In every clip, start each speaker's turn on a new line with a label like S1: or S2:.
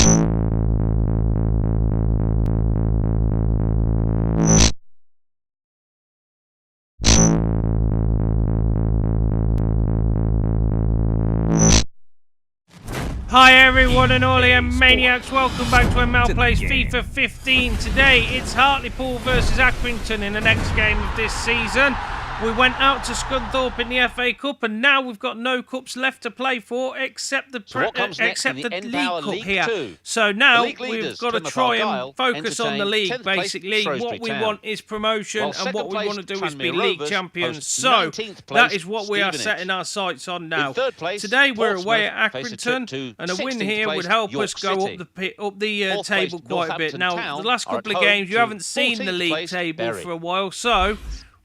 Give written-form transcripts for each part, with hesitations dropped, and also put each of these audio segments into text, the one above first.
S1: Hi everyone and all the maniacs, welcome back to En-Mao Plays FIFA 15. Today it's Hartlepool versus Accrington in the next game of this season. We went out to Scunthorpe in the FA Cup and now we've got no cups left to play for except the League Cup here. So now we've got to try and focus on the league basically. What we want is promotion and what we want to do is be league champions. So that is what we are setting our sights on now. Today we're away at Accrington and a win here would help us go up the table quite a bit. Now the last couple of games you haven't seen the league table for a while, so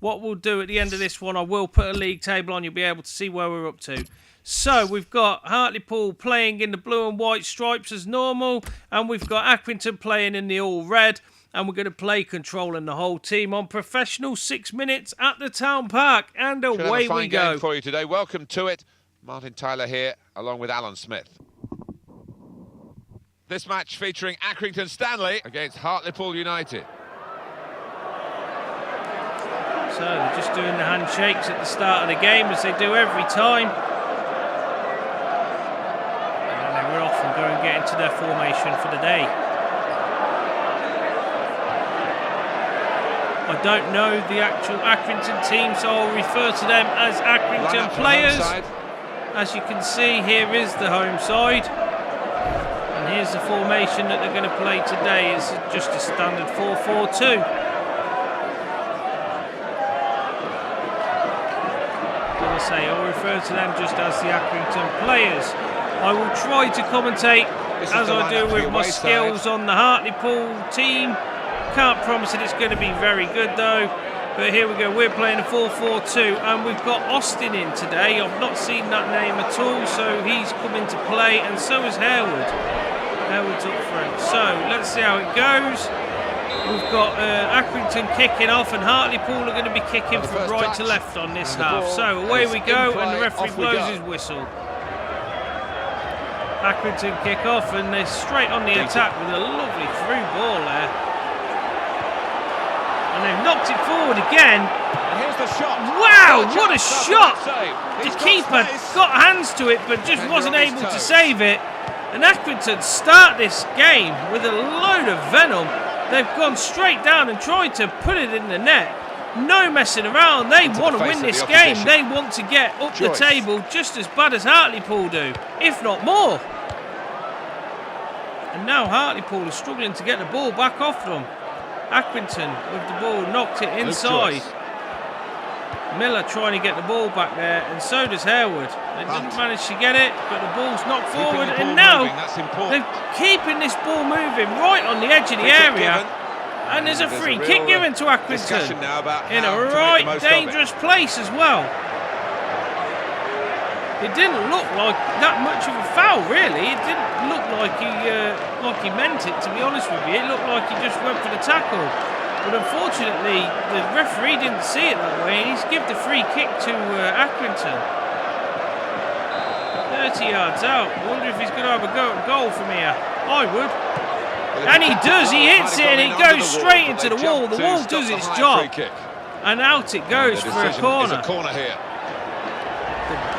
S1: what we'll do at the end of this one, I will put a league table on. You'll be able to see where we're up to. So we've got Hartlepool playing in the blue and white stripes as normal, and we've got Accrington playing in the all red, and we're going to play controlling the whole team on professional 6 minutes at the Town Park, and away we go.
S2: Game for you today. Welcome to it. Martin Tyler here, along with Alan Smith. This match featuring Accrington Stanley against Hartlepool United.
S1: So they're just doing the handshakes at the start of the game as they do every time. And then they run off and go and get into their formation for the day. I don't know the actual Accrington team, so I'll refer to them as Accrington players. As you can see, here is the home side. And here's the formation that they're going to play today. It's just a standard 4-4-2. I'll refer to them just as the Accrington players. I will try to commentate as I do with my skills on the Hartlepool team. Can't promise that it's going to be very good though. But here we go, we're playing a 4-4-2 and we've got Austin in today. I've not seen that name at all, so he's coming to play, and so is Harewood. Harewood's up front. So let's see how it goes. We've got Accrington kicking off and Hartlepool are going to be kicking from right to left on this half. So away we go and the referee blows his whistle. Accrington kick off and they're straight on the attack with a lovely through ball there. And they've knocked it forward again.
S2: And here's the shot.
S1: Wow, what a shot! The keeper got hands to it but just wasn't able to save it. And Accrington start this game with a load of venom. They've gone straight down and tried to put it in the net. No messing around. They want to win this game. They want to get up the table just as bad as Hartlepool do, if not more. And now Hartlepool is struggling to get the ball back off them. Accrington with the ball knocked it inside. Miller trying to get the ball back there, and so does Harewood. They didn't manage to get it, but the ball's knocked forward, and now they're keeping this ball moving right on the edge of the area. And there's a free kick given to Accrington in a right dangerous place as well. It didn't look like that much of a foul, really. It didn't look like he meant it, to be honest with you. It looked like he just went for the tackle. But unfortunately, the referee didn't see it that way, and he's given the free kick to Accrington. 30 yards out. I wonder if he's going to have a go at goal from here. I would. And he does. He hits it, and it goes straight into the wall. The wall does its job. And out it goes for a corner.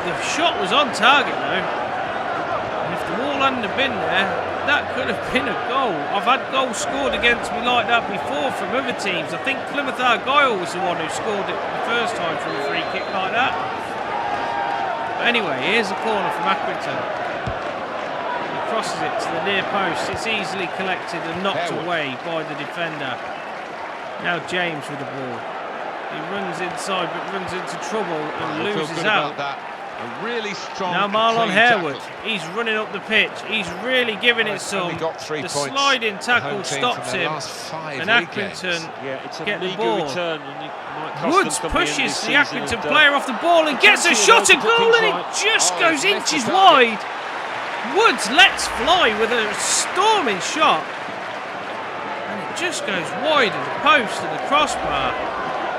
S1: The shot was on target, though. And if the wall hadn't have been there, that could have been a goal. I've had goals scored against me like that before from other teams. I think Plymouth Argyle was the one who scored it the first time from a free kick like that. But anyway, here's a corner from Accrington. He crosses it to the near post. It's easily collected and knocked away by the defender. Now James with the ball. He runs inside but runs into trouble and loses out.
S2: A really strong.
S1: Now Marlon Harewood, he's running up the pitch. He's really giving it some. The sliding tackle stops him, and Accrington get the ball. Woods pushes the Accrington player off the ball and gets a shot at goal, and it just goes inches wide. Woods lets fly with a storming shot, and it just goes wide of the post and the crossbar.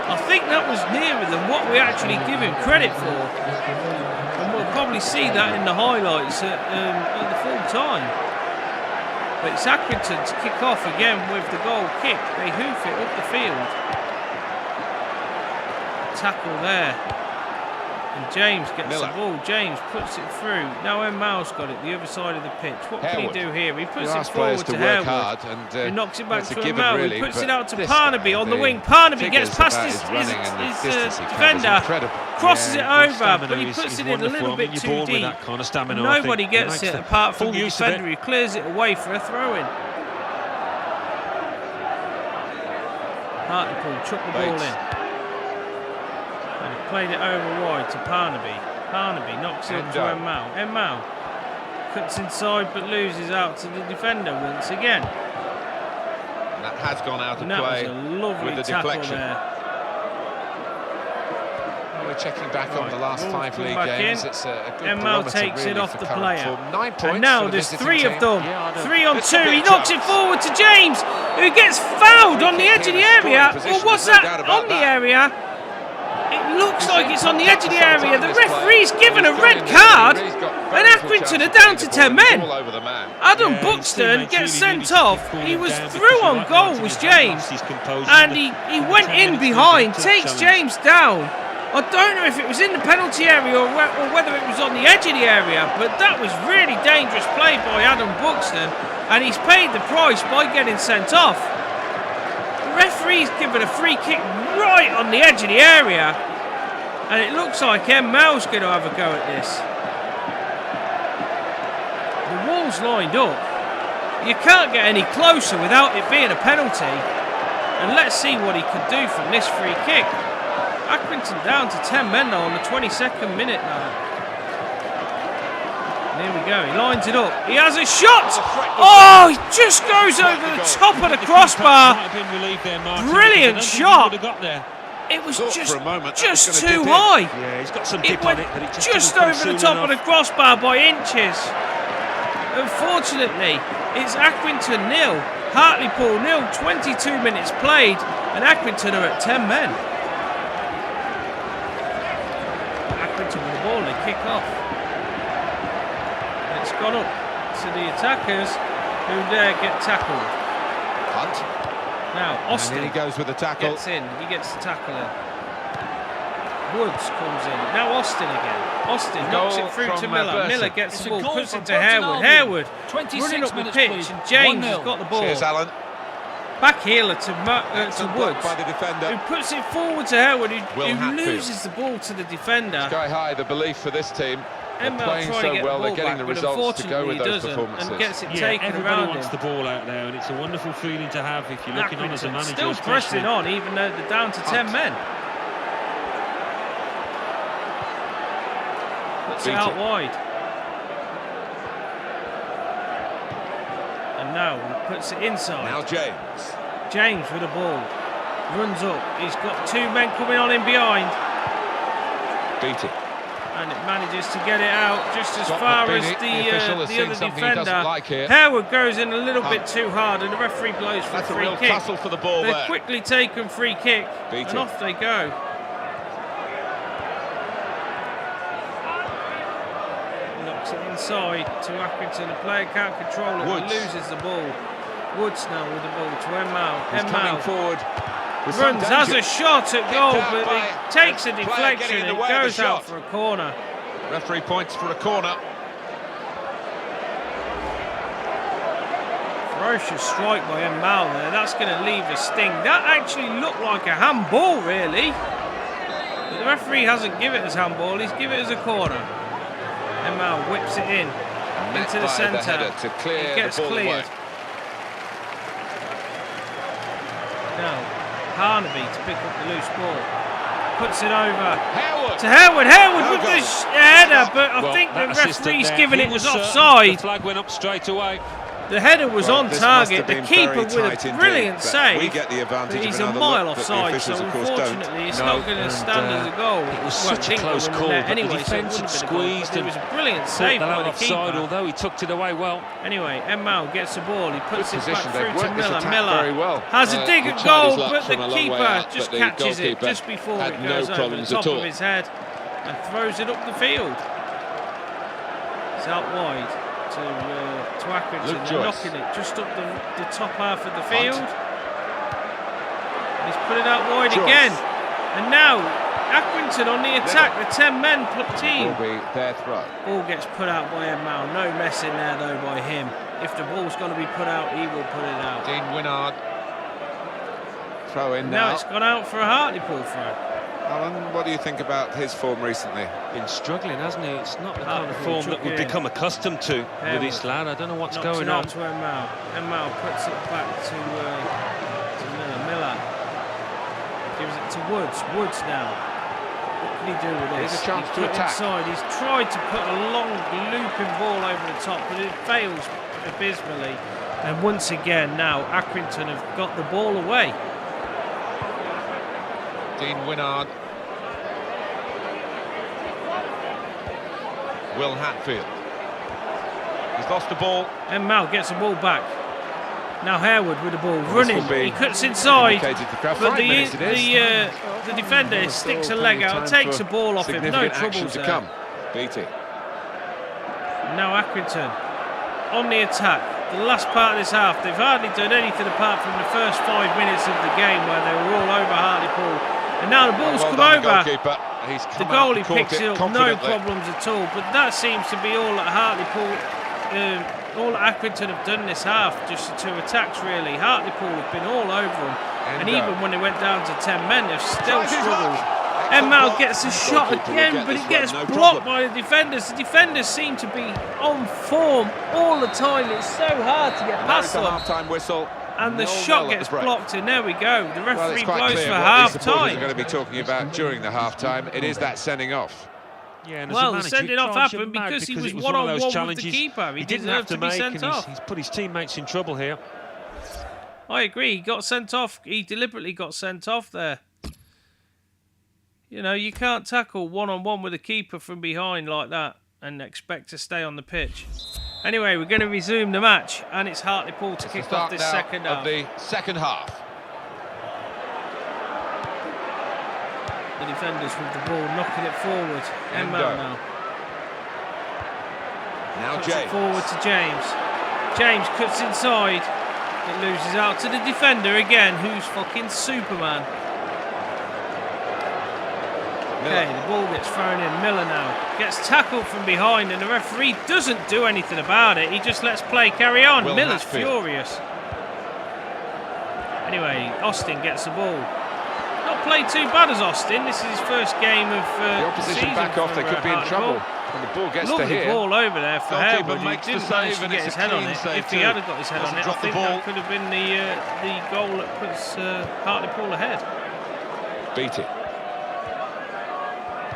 S1: I think that was nearer than what we actually give him credit for. And we'll probably see that in the highlights at the full time. But it's Accrington to kick off again with the goal kick. They hoof it up the field. Tackle there. And James gets the ball. James puts it through. Now En-Mao's got it, the other side of the pitch. What can he do here? He puts it forward to Harewood. He knocks it back to En-Mao. He puts it out to Parnaby on the wing. Parnaby gets past his defender. Crosses it over, but he puts it in a little bit too deep. Nobody gets it apart from the defender who clears it away for a throw-in. Hartlepool chuck the ball in. And he played it over wide to Parnaby. Parnaby knocks it up to En-Mao. En-Mao cuts inside but loses out to the defender once again.
S2: And that has gone out of play.
S1: That was a lovely tackle there.
S2: We're checking back on the last 5 league games. It's a good
S1: En-Mao takes
S2: really
S1: it off the player.
S2: 9 points.
S1: And now there's 3 of them. 3 on 2. He knocks it forward to James, who gets fouled on the edge of the area. Or was that on the area? It looks like it's on the edge of the area. The referee's given a red card, and Accrington are down to 10 men. Adam Buxton gets sent off. He was through on goal, was James, and he went in behind, takes James down. I don't know if it was in the penalty area or whether it was on the edge of the area, but that was really dangerous play by Adam Buxton, and he's paid the price by getting sent off. The referee's given a free kick right on the edge of the area, and it looks like En-Mao's going to have a go at this. The wall's lined up. You can't get any closer without it being a penalty, and let's see what he could do from this free kick. Accrington down to 10 men now on the 22nd minute now. And here we go, he lines it up. He has a shot! Oh, he just goes over the top of the crossbar. Brilliant shot. It was just too high.
S3: Yeah, he's got some dip on it, but it
S1: just over the top of the crossbar by inches. Unfortunately, it's Accrington 0, Hartlepool 0, 22 minutes played, and Accrington are at 10 men. Accrington with the ball, they kick off. And it's gone up to the attackers, who there get tackled.
S2: Hunt.
S1: Now, Austin
S2: he goes with the tackle.
S1: Gets in, he gets the tackle in. Woods comes in. Now Austin again. Austin knocks it through to Miller. Miller gets the ball, puts it to Harewood. Harewood running up the pitch, and James has got the ball.
S2: Cheers, Alan.
S1: Back heeler to Woods,
S2: by the defender,
S1: who puts it forward to Harewood, who loses the ball to the defender.
S2: Sky high, the belief for this team.
S1: En-Mao
S2: playing
S1: trying
S2: so
S1: to get
S2: well,
S1: the ball
S2: they're getting
S1: back,
S2: the results to go with those performances.
S1: And gets it
S3: yeah,
S1: taken
S3: everybody
S1: around
S3: wants
S1: him.
S3: the ball out there, and it's a wonderful feeling to have if you're looking on as a manager.
S1: Still pressing on, even though they're down to 10 men. Puts it out wide. And now he puts it inside.
S2: Now James.
S1: James with the ball. Runs up. He's got 2 men coming on in behind.
S2: Beat it.
S1: And it manages to get it out just as far as the other defender.
S2: Like
S1: Harewood goes in a little bit too hard, and the referee blows for a free kick.
S2: Tussle for the ball.
S1: They're quickly taken free kick, and off they go. Knocks it inside to Accrington. The player can't control it, he loses the ball. Woods now with the ball to En-Mao.
S2: En-Mao forward.
S1: Runs, has a shot at goal, but it takes a deflection and it goes out for a corner.
S2: Referee points for a corner.
S1: Ferocious strike by En-Mao there. That's going to leave a sting. That actually looked like a handball, really. But the referee hasn't given it as handball, he's given it as a corner. En-Mao whips it in into the centre. It gets cleared. Now, Parnaby to pick up the loose ball. Puts it over to Harewood. Harewood with the header, but I think the referee's given it was offside.
S3: The flag went up straight away.
S1: The header was on target. The keeper with a brilliant save.
S2: We get the advantage.
S1: But he's a mile offside, so unfortunately it's not going to stand as a goal.
S3: It was such a close call.
S1: Anyway,
S3: the defence had squeezed.
S1: It was a brilliant save by the keeper.
S3: Although he tucked it away well.
S1: Anyway, En-Mao gets the ball. He puts it back through to Miller.
S2: Miller
S1: has a dig at goal, but the keeper just catches it just before it goes over the top of his head and throws it up the field. It's out wide. to Accrington. They're knocking it just up the top half of the field. He's put it out wide again. And now Accrington on the attack, the 10-men team.
S2: Will be their throw.
S1: Ball gets put out by En-Mao. No messing there though by him. If the ball's going to be put out, he will put it out.
S2: Dean Winnard. Throw in now.
S1: Now it's gone out for a Hartlepool throw.
S2: Alan, what do you think about his form recently?
S3: Been struggling, hasn't he? It's not the kind of form that we've become accustomed to with this lad. I don't know what's going on.
S1: Knocks it out to En-Mao. En-Mao puts it back to Miller. Miller gives it to Woods. Woods now. What can he do with this?
S2: Here's a chance to attack.
S1: Inside. He's tried to put a long looping ball over the top, but it fails abysmally. And once again, now Accrington have got the ball away.
S2: Dean Winnard. Will Hatfield. He's lost the ball.
S1: En-Mao gets the ball back. Now Harewood with the ball, running. He cuts inside, but the defender sticks a leg out, takes the ball off him. No troubles there.
S2: Beatty.
S1: Now Accrington on the attack. The last part of this half, they've hardly done anything apart from the first 5 minutes of the game where they were all over Hartlepool. And now the ball's come over. The goalie picks it up, no problems at all. But that seems to be all that Hartlepool, all that Accrington have done this half, just the 2 attacks really. Hartlepool have been all over them. And even when they went down to 10 men, they've still struggled. En-Mao gets a shot again, but it gets blocked by the defenders. The defenders seem to be on form all the time. It's so hard to get past them.
S2: Half-time whistle.
S1: And the shot gets blocked, and there we go. The referee blows for half-time.
S2: We're going to be talking about during the half-time. It is that sending off.
S3: Yeah, and
S1: well, the sending off happened because he was one-on-one with the keeper. He didn't have to be sent off.
S3: He's put his teammates in trouble here.
S1: I agree. He got sent off. He deliberately got sent off there. You know, you can't tackle one-on-one with a keeper from behind like that and expect to stay on the pitch. Anyway, we're going to resume the match, and it's Hartlepool to kick off this second half.
S2: The second half.
S1: The defenders with the ball, knocking it forward. En-Mao now.
S2: Now
S1: James. It forward to James. James cuts inside. It loses out to the defender again, who's fucking Superman. Okay, the ball gets thrown in. Miller now gets tackled from behind, and the referee doesn't do anything about it. He just lets play carry on. Miller's furious. Anyway, Austin gets the ball. Not played too bad as Austin. This is his first game of
S2: the opposition back off. They could be in trouble when the ball gets to here.
S1: Ball over there for Harewood. He didn't manage to get his head on it. If he had got his head on it, I think that could have been the goal that puts Hartlepool ahead.
S2: Beat it.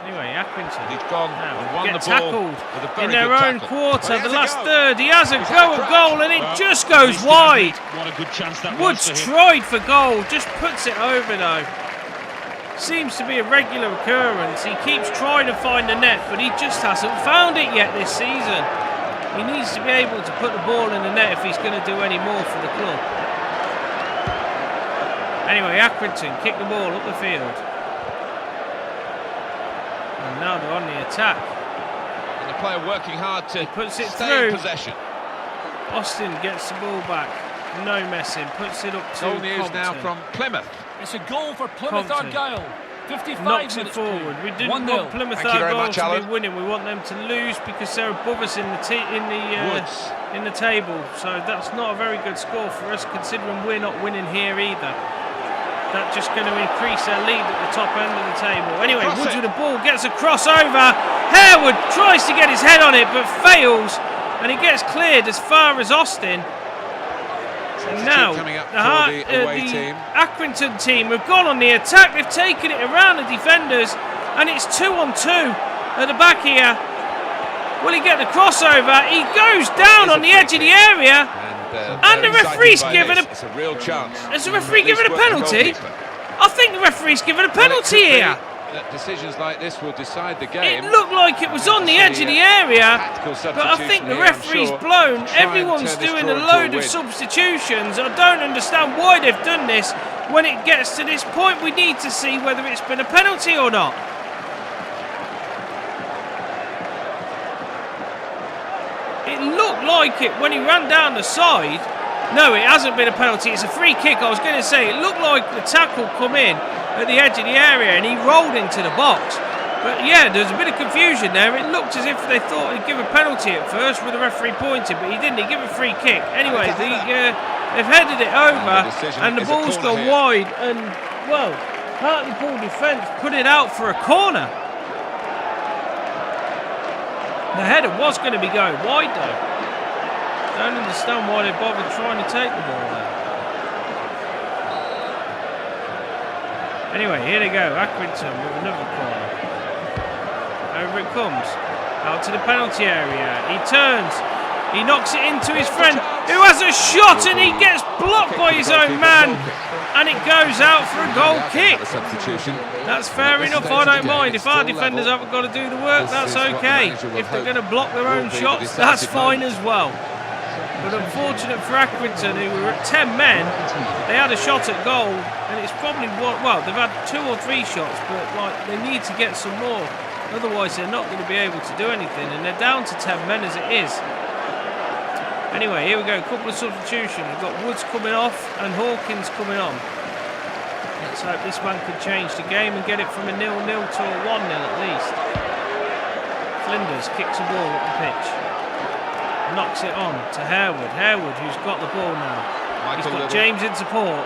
S1: Anyway, Accrington.
S2: He's gone and won the ball
S1: tackled in their own quarter. The last third, he has a go at goal, and it just goes wide.
S3: What a good chance that
S1: Woods tried for goal, just puts it over though. Seems to be a regular occurrence. He keeps trying to find the net, but he just hasn't found it yet this season. He needs to be able to put the ball in the net if he's going to do any more for the club. Anyway, Accrington kick the ball up the field. And now they're on the attack.
S2: And the player working hard to
S1: puts it
S2: stay
S1: through.
S2: In possession.
S1: Austin gets the ball back. No messing. Puts it up to
S2: Goal news now from Plymouth.
S4: It's a goal for Plymouth Argyle. 55
S1: knocks
S4: minutes
S1: it forward. We didn't
S4: 1-0.
S1: want Plymouth Argyle to be winning. We want them to lose because they're above us in the table. So that's not a very good score for us, considering we're not winning here either. That's just going to increase their lead at the top end of the table. Anyway, Woods with the ball, gets a crossover. Harewood tries to get his head on it, but fails. And he gets cleared as far as Austin. And now, the Accrington team have gone on the attack. They've taken it around the defenders. And it's 2-on-2 at the back here. Will he get the crossover? He goes down on the edge of the area. And the referee's given a...
S2: It's a real chance.
S1: Has the referee given a penalty? I think the referee's given a penalty here.
S2: Decisions like this will decide the game.
S1: It looked like it was on the edge of the area, but I think the referee's blown. Everyone's doing a load of substitutions. I don't understand why they've done this. When it gets to this point, we need to see whether it's been a penalty or not. It looked like it when he ran down the side. No, it hasn't been a penalty. It's a free kick. I was going to say, it looked like the tackle come in at the edge of the area and he rolled into the box. But yeah, there's a bit of confusion there. It looked as if they thought he'd give a penalty at first with the referee pointing, but he didn't. He gave a free kick. Anyway, they've headed it over and the ball's gone wide. And, well, Hartlepool defence put it out for a corner. The header was going to be going wide, though. Don't understand why they bothered trying to take the ball there. Anyway, here they go. Accrington with another corner. Over it comes. Out to the penalty area. He turns. He knocks it into his friend, who has a shot, and he gets blocked by his own man. And it goes out for a goal kick. That's fair enough. I don't mind. If our defenders haven't got to do the work, that's okay. If they're going to block their own shots, that's fine as well. But unfortunate for Accrington, who were at 10 men, they had a shot at goal, and it's probably well, they've had 2 or 3 shots, but like they need to get some more. Otherwise, they're not going to be able to do anything, and they're down to 10 men as it is. Anyway, here we go. A couple of substitutions. We've got Woods coming off and Hawkins coming on. Let's hope this man can change the game and get it from a 0-0 to a 1-0 at least. Flinders kicks a ball up the pitch. Knocks it on to Harewood. Harewood, who's got the ball now. He's got James in support.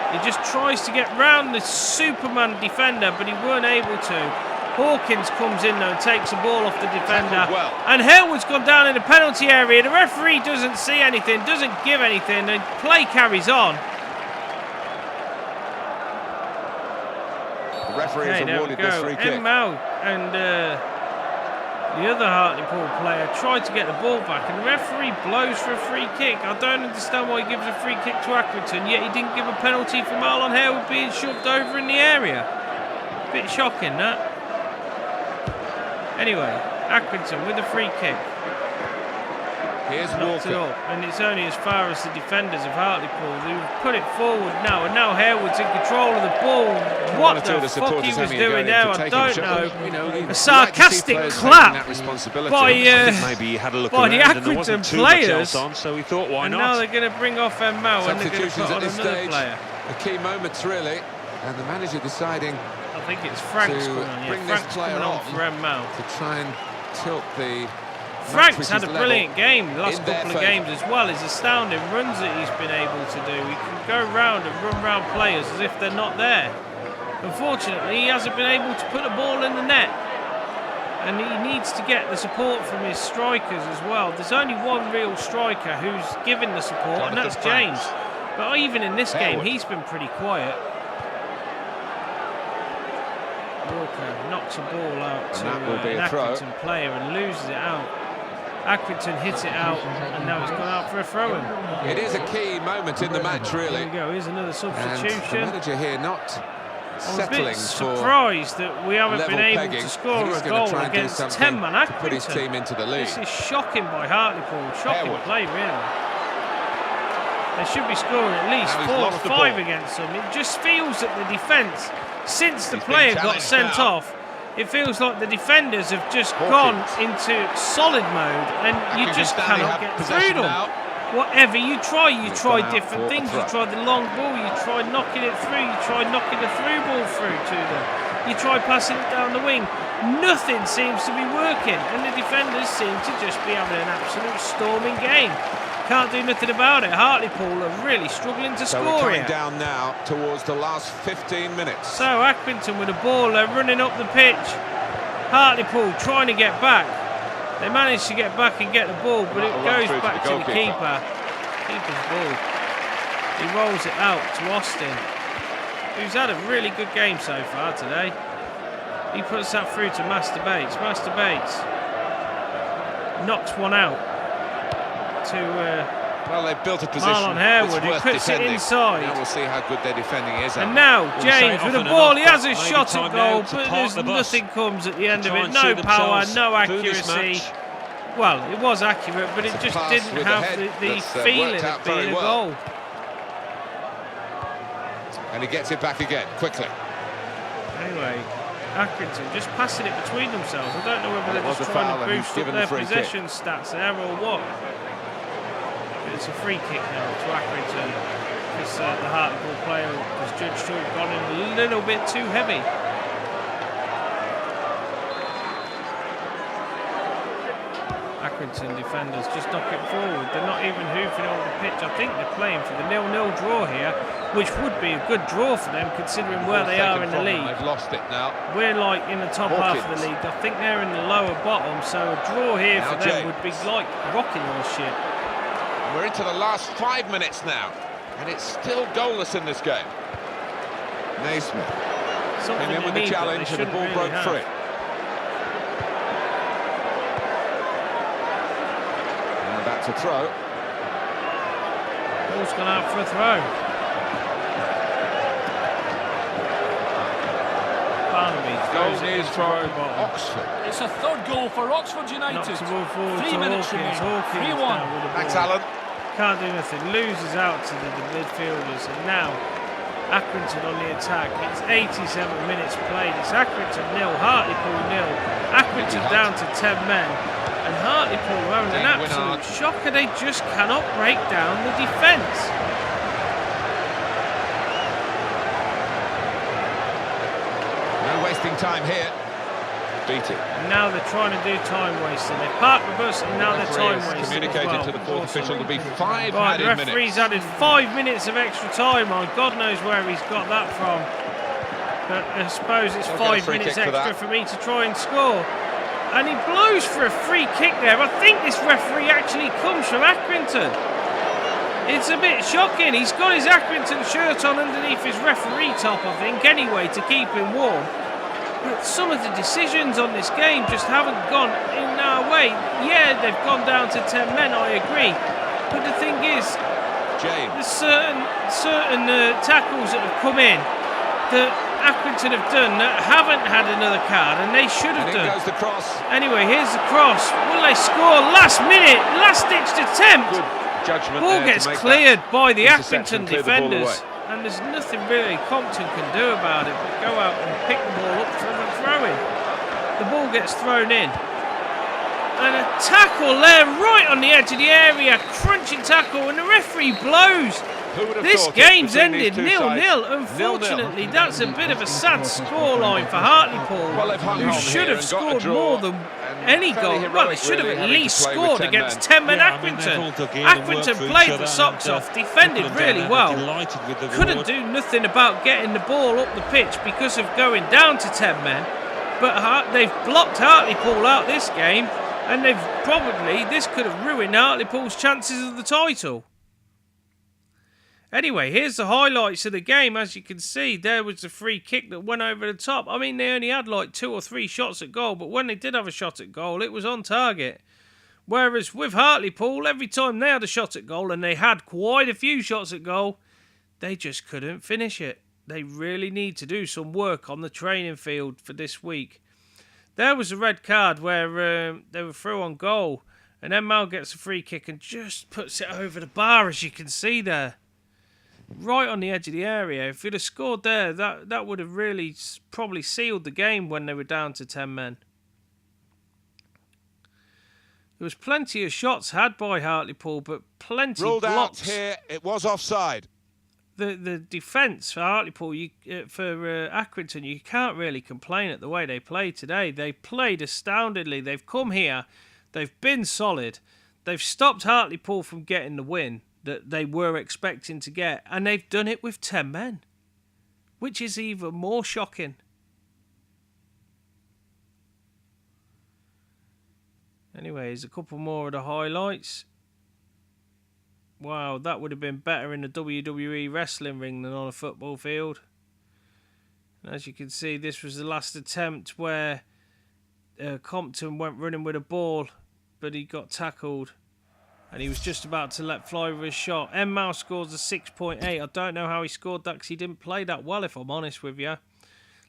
S1: He just tries to get round the Superman defender, but he weren't able to. Hawkins comes in though and takes the ball off the defender. And Harewood's gone down in the penalty area. The referee doesn't see anything, doesn't give anything. The play carries on.
S2: The referee has awarded this free kick.
S1: En-Mao and the other Hartlepool player tried to get the ball back, and the referee blows for a free kick. I don't understand why he gives a free kick to Accrington, yet he didn't give a penalty for Marlon Harewood being shoved over in the area. Bit shocking, that. Anyway, Accrington with a free kick.
S2: Here's
S1: Knocked it
S2: Walker.
S1: up, and it's only as far as the defenders of Hartlepool who've put it forward now, and now Harewood's in control of the ball. What the fuck he was doing there, I don't know. A sarcastic clap by the Accrington players,
S3: so he thought, why
S1: and
S3: not?
S1: now they're going to bring off En-Mao and they're going to put on another player.
S2: The key moments really, and the manager deciding
S1: I think it's Frank's coming on. Yeah, Frank's coming on for En-Mao
S2: to try and tilt the.
S1: Frank's had a brilliant game the last couple of games as well. His astounding runs that he's been able to do. He can go round and run round players as if they're not there. Unfortunately, he hasn't been able to put a ball in the net. And he needs to get the support from his strikers as well. There's only one real striker who's given the support, and that's James. But even in this game, he's been pretty quiet. Walker knocks a ball out to an Accrington player and loses it out. Accrington hits it out, and now it's gone out for a throw-in.
S2: It is a key moment in the match, really.
S1: Here we go. Here's another substitution.
S2: And the manager here not settling
S1: I'm a bit surprised that we haven't been able to score a goal against 10-man Accrington.
S2: Put his team into the lead.
S1: This is shocking by Hartlepool. Shocking play, really. They should be scoring at least 4 or 5 against them. It just feels that the defence, since the player got sent off, it feels like the defenders have just gone into solid mode, and you just cannot get through them. Whatever you try different things. You try the long ball, you try knocking it through, you try knocking the through ball through to them, you try passing it down the wing. Nothing seems to be working, and the defenders seem to just be having an absolute storming game. Can't do nothing about it. Hartlepool are really struggling to score
S2: we're
S1: here.
S2: down now towards the last 15 minutes.
S1: So Accrington with the ball, they're running up the pitch. Hartlepool trying to get back. They managed to get back and get the ball, but it goes back to the keeper. Keeper's ball. He rolls it out to Austin, who's had a really good game so far today. He puts that through to Master Bates. Master Bates knocks one out to
S2: well, they've built a position.
S1: Marlon Harewood, who puts it inside.
S2: Now we'll see how good their defending is.
S1: And now James with the ball. He has a shot at goal, but there's nothing comes at the end of it. No power, no accuracy. Well, it was accurate, but it just didn't have the feeling of being a goal.
S2: And he gets it back again quickly.
S1: Anyway, Accrington just passing it between themselves. I don't know whether they're just trying to boost up their possession stats there or what. But it's a free kick now to Accrington. Because the Hartlepool player was judged to have gone in a little bit too heavy. Accrington defenders just knock it forward. They're not even hoofing over the pitch. I think they're playing for the 0-0 draw here, which would be a good draw for them considering where they are in the league.
S2: They've lost it now.
S1: We're like in the top half of the league. I think they're in the lower bottom, so a draw here for them would be like rocking horse shit.
S2: We're into the last 5 minutes now, and it's still goalless in this game. Naismith came in with the challenge, and the ball broke free. To throw.
S1: Ball's gone out for a throw. Barnaby
S2: goal is from Oxford.
S4: It's a third goal for Oxford United.
S1: Knocks the ball forward
S4: 3
S1: to
S4: minutes
S1: Hawkins.
S4: remaining. 3-1.
S2: Thanks, Alan.
S1: Can't do nothing. Loses out to the midfielders, and now Accrington on the attack. It's 87 minutes played. It's Accrington 0, Hartlepool 0. Accrington down to 10 men. And Hartlepool are having an absolute shocker. They just cannot break down the defence.
S2: No wasting time here. Beat it.
S1: And now they're trying to do time wasting. They parked the bus and now they're time wasting.
S2: Communicated to the fourth official to be 5
S1: right,
S2: added
S1: the referee's
S2: minutes.
S1: added 5 minutes of extra time on. God knows where he's got that from. But I suppose it's 5 minutes extra for me to try and score. And he blows for a free kick there. I think this referee actually comes from Accrington. It's a bit shocking. He's got his Accrington shirt on underneath his referee top, I think, anyway, to keep him warm. But some of the decisions on this game just haven't gone in our way. Yeah, they've gone down to 10 men, I agree. But the thing is, there's certain tackles that have come in that Accrington have done that haven't had another card, and they should have done.
S2: Goes the cross.
S1: Anyway, here's the cross. Will they score? Last minute, last-ditched attempt.
S2: Good judgment.
S1: Ball gets cleared by the Accrington
S2: the
S1: defenders, and there's nothing really Compton can do about it but go out and pick the ball up from the throw-in. The ball gets thrown in, and a tackle there right on the edge of the area, crunching tackle, and the referee blows. This game's ended 0-0. Unfortunately, that's a bit of a sad scoreline for Hartlepool, who should have scored more than any goal. Well, they should have at least scored against 10-men Accrington. Accrington played the socks off, defended really well. Couldn't do nothing about getting the ball up the pitch because of going down to 10 men. But they've blocked Hartlepool out this game, and this could have ruined Hartlepool's chances of the title. Anyway, here's the highlights of the game. As you can see, there was the free kick that went over the top. I mean, they only had like 2 or 3 shots at goal, but when they did have a shot at goal, it was on target. Whereas with Hartlepool, every time they had a shot at goal, and they had quite a few shots at goal, they just couldn't finish it. They really need to do some work on the training field for this week. There was a red card where they were through on goal, and En-Mao gets a free kick and just puts it over the bar, as you can see there. Right on the edge of the area. If you'd have scored there, that would have really probably sealed the game when they were down to 10 men. There was plenty of shots had by Hartlepool, but plenty
S2: ruled
S1: blocks.
S2: Out here. It was offside.
S1: The defence for Hartlepool, for Accrington, you can't really complain at the way they played today. They played astoundingly. They've come here, they've been solid, they've stopped Hartlepool from getting the win that they were expecting to get, and they've done it with 10 men, which is even more shocking. Anyways, a couple more of the highlights. Wow, that would have been better in the WWE wrestling ring than on a football field. And as you can see, this was the last attempt where Compton went running with a ball, but he got tackled. And he was just about to let fly with his shot. En-Mao scores a 6.8. I don't know how he scored that because he didn't play that well, if I'm honest with you.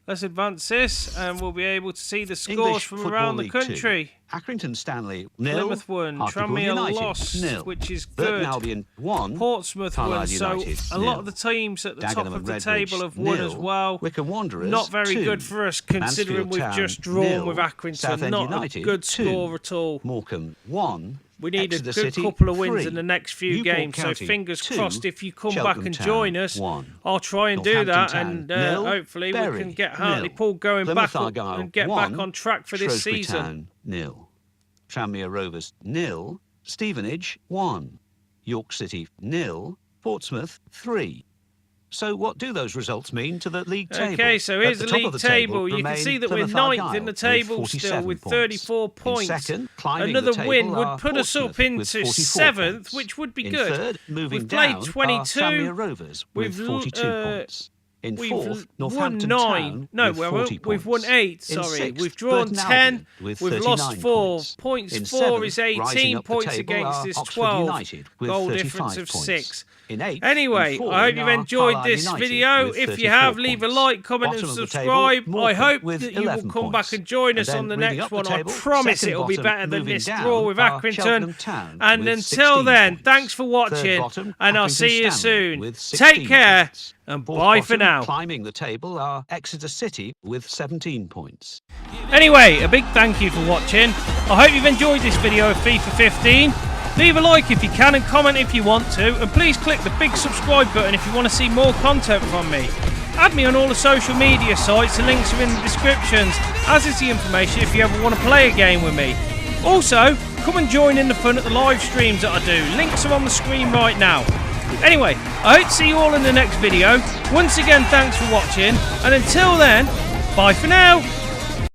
S1: Let's advance this, and we'll be able to see the scores
S5: English
S1: from
S5: Football
S1: around the
S5: League
S1: country.
S5: 2. Accrington Stanley 0.
S1: Plymouth won,
S5: Hartlepool
S1: Tranmere
S5: United
S1: lost,
S5: 0.
S1: which is
S5: Burton
S1: good.
S5: Albion 1.
S1: Portsmouth won,
S5: Carlisle
S1: so
S5: United,
S1: a lot
S5: 0.
S1: of the teams at the top
S5: Dagenham
S1: of the
S5: and
S1: table
S5: Redbridge,
S1: have won
S5: 0.
S1: as well.
S5: Wycombe Wanderers
S1: Not very
S5: 2.
S1: good for us, considering
S5: Mansfield
S1: we've
S5: Town,
S1: just drawn
S5: 0.
S1: with Accrington.
S5: Southend
S1: Not
S5: United,
S1: a good
S5: 2.
S1: score at all.
S5: Morecambe 1.
S1: We need
S5: Exeter
S1: a good
S5: City,
S1: couple of wins
S5: 3.
S1: in the next few
S5: Newport
S1: games,
S5: County,
S1: so fingers
S5: 2.
S1: crossed if you come
S5: Cheltenham
S1: back and
S5: Town,
S1: join us,
S5: 1.
S1: I'll try and do that,
S5: Northampton
S1: and
S5: Town, 0.
S1: hopefully we
S5: Bury,
S1: can get
S5: 0.
S1: Hartlepool going
S5: Plymouth
S1: back up
S5: Argyle,
S1: and get
S5: 1.
S1: back on track for this
S5: Shrewsbury
S1: season.
S5: Town, 0. Tranmere Rovers 0. Stevenage 1. York City 0. Portsmouth 3. So what do those results mean to the league table?
S1: Okay, so here's the league table. You can see that we're ninth in the table still with 34 points.
S5: Second, climbing
S1: Another
S5: the table
S1: win would
S5: are
S1: put us up
S5: Portsmouth
S1: into
S5: with 44
S1: 7th,
S5: points.
S1: which would be
S5: In
S1: good.
S5: third, moving
S1: We've played
S5: down,
S1: 22.
S5: Are Tranmere Rovers with
S1: We've
S5: 42 points. In
S1: We've
S5: fourth,
S1: won
S5: Northampton
S1: 9.
S5: Town
S1: No,
S5: with 40
S1: we've won
S5: points.
S1: 8.
S5: In
S1: Sorry,
S5: sixth,
S1: we've drawn
S5: Burton
S1: 10.
S5: Albion with
S1: We've
S5: 39
S1: lost 4.
S5: points.
S1: Points
S5: In
S1: 4
S5: seventh,
S1: is
S5: rising
S1: 18.
S5: up the
S1: Points
S5: table
S1: against
S5: are
S1: is
S5: Oxford
S1: 12.
S5: United with
S1: Goal
S5: 35
S1: difference of
S5: points.
S1: 6.
S5: In eighth,
S1: Anyway,
S5: and
S1: I hope
S5: falling
S1: you've
S5: are
S1: enjoyed
S5: Carlisle
S1: this
S5: United
S1: video.
S5: with
S1: If you
S5: 34
S1: have, leave a
S5: points.
S1: like, comment
S5: Bottom
S1: and
S5: of the
S1: subscribe.
S5: table,
S1: I
S5: Morecambe
S1: hope
S5: with
S1: that you will
S5: 11
S1: come back
S5: points.
S1: and join us
S5: And
S1: on the
S5: then moving
S1: next
S5: up the
S1: one. I
S5: table,
S1: promise
S5: second
S1: it'll be
S5: bottom,
S1: better than
S5: moving
S1: this
S5: down
S1: draw with
S5: are
S1: Accrington.
S5: Cheltenham Town
S1: And
S5: with
S1: until
S5: 16
S1: then,
S5: points.
S1: thanks for
S5: Third
S1: watching,
S5: bottom,
S1: and I'll
S5: Accrington
S1: see you
S5: Stanley
S1: soon.
S5: with 16
S1: Take care,
S5: points.
S1: and
S5: Fourth
S1: bye for
S5: bottom,
S1: now.
S5: Climbing the table are Exeter City with 17 points.
S1: Anyway, a big thank you for watching. I hope you've enjoyed this video of FIFA 15. Leave a like if you can and comment if you want to, and please click the big subscribe button if you want to see more content from me. Add me on all the social media sites, the links are in the descriptions, as is the information if you ever want to play a game with me. Also, come and join in the fun at the live streams that I do. Links are on the screen right now. Anyway, I hope to see you all in the next video. Once again, thanks for watching, and until then, bye for now.